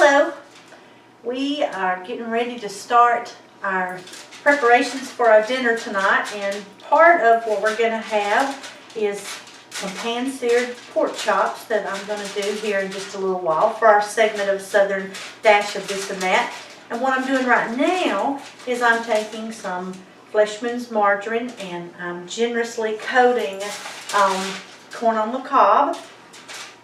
Hello, we are getting ready to start our preparations for our dinner tonight, and part of what we're going to have is some pan-seared pork chops that I'm going to do here in just a little while for our segment of Southern Dash of This and That. And what I'm doing right now is I'm taking some Fleshman's margarine and I'm generously coating corn on the cob.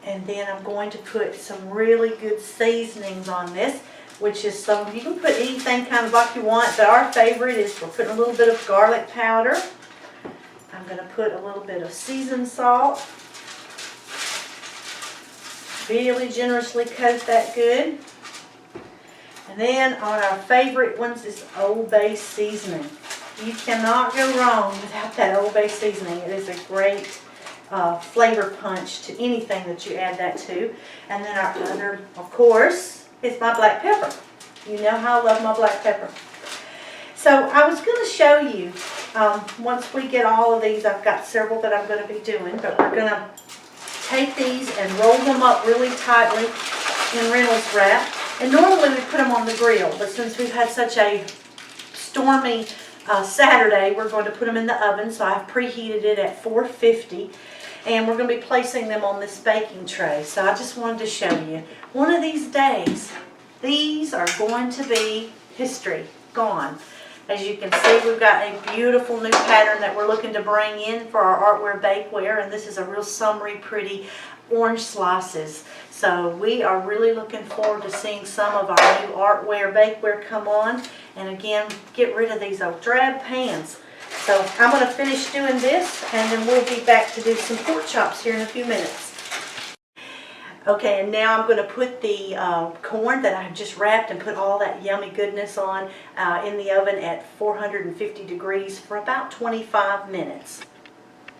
And then I'm going to put some really good seasonings on this, which is some, you can put anything kind of like you want, but our favorite is we're putting a little bit of garlic powder. I'm going to put a little bit of seasoned salt. Really generously coat that good. And then on our favorite ones is Old Bay seasoning. You cannot go wrong without that Old Bay seasoning. It is a great flavor punch to anything that you add that to. And then our other, of course, is my black pepper. You know how I love my black pepper. So I was going to show you, once we get all of these, I've got several that I'm going to be doing, but we're going to take these and roll them up really tightly in Reynolds wrap. And normally we put them on the grill, but since we've had such a stormy Saturday, we're going to put them in the oven. So I've preheated it at 450. And we're going to be placing them on this baking tray. So I just wanted to show you. One of these days, these are going to be history, gone. As you can see, we've got a beautiful new pattern that we're looking to bring in for our Artware Bakeware. And this is a real summery, pretty orange slices. So we are really looking forward to seeing some of our new Artware Bakeware come on. And again, get rid of these old drab pans. So I'm going to finish doing this, and then we'll be back to do some pork chops here in a few minutes. Okay, and now I'm going to put the corn that I've just wrapped and put all that yummy goodness on in the oven at 450 degrees for about 25 minutes.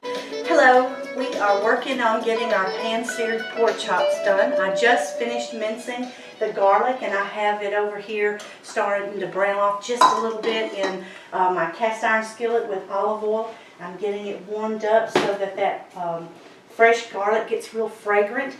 Hello, we are working on getting our pan-seared pork chops done. I just finished mincing the garlic, and I have it over here starting to brown off just a little bit in my cast iron skillet with olive oil. I'm getting it warmed up so that fresh garlic gets real fragrant.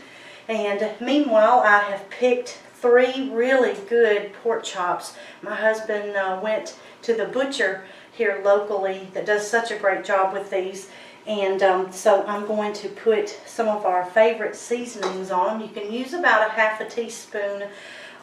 And meanwhile, I have picked 3 really good pork chops. My husband went to the butcher here locally that does such a great job with these. And so I'm going to put some of our favorite seasonings on. You can use about a half a teaspoon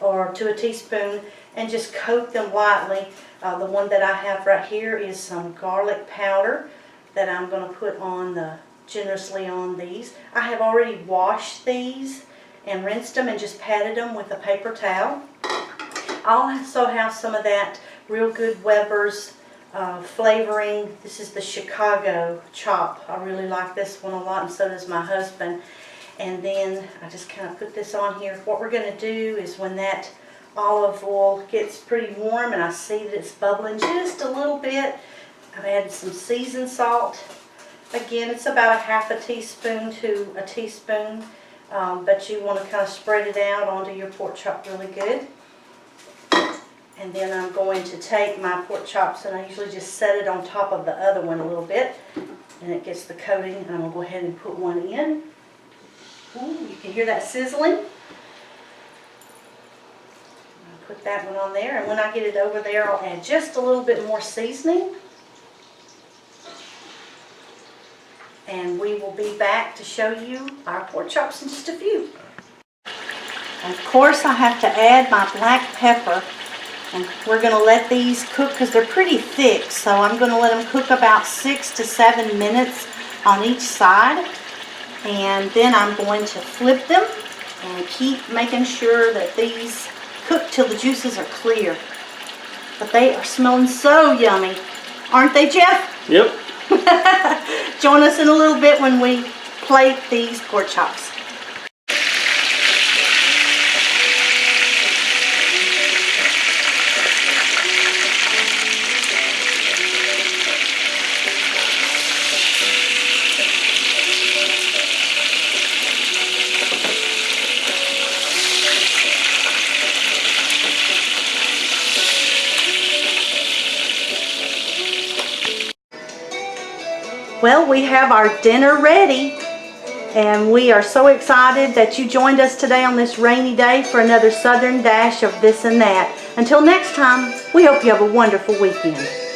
or to a teaspoon and just coat them lightly. The one that I have right here is some garlic powder that I'm going to put on generously on these. I have already washed these and rinsed them and just patted them with a paper towel. I also have some of that real good Weber's flavoring. This is the Chicago chop. I really like this one a lot, and so does my husband. And then I just kind of put this on here. What we're going to do is when that olive oil gets pretty warm and I see that it's bubbling just a little bit, I've added some seasoned salt. Again, it's about a half a teaspoon to a teaspoon, but you want to kind of spread it out onto your pork chop really good. And then I'm going to take my pork chops, and I usually just set it on top of the other one a little bit, and it gets the coating. And I'm going to go ahead and put one in. Ooh, you can hear that sizzling. I'll put that one on there, and when I get it over there, I'll add just a little bit more seasoning. And we will be back to show you our pork chops in just a few. Of course, I have to add my black pepper. And we're going to let these cook because they're pretty thick. So I'm going to let them cook about 6 to 7 minutes on each side. And then I'm going to flip them and keep making sure that these cook till the juices are clear. But they are smelling so yummy. Aren't they, Jeff? Yep. Join us in a little bit when we plate these pork chops. Well, we have our dinner ready, And we are so excited that you joined us today on this rainy day for another Southern dash of this and that. Until next time, we hope you have a wonderful weekend.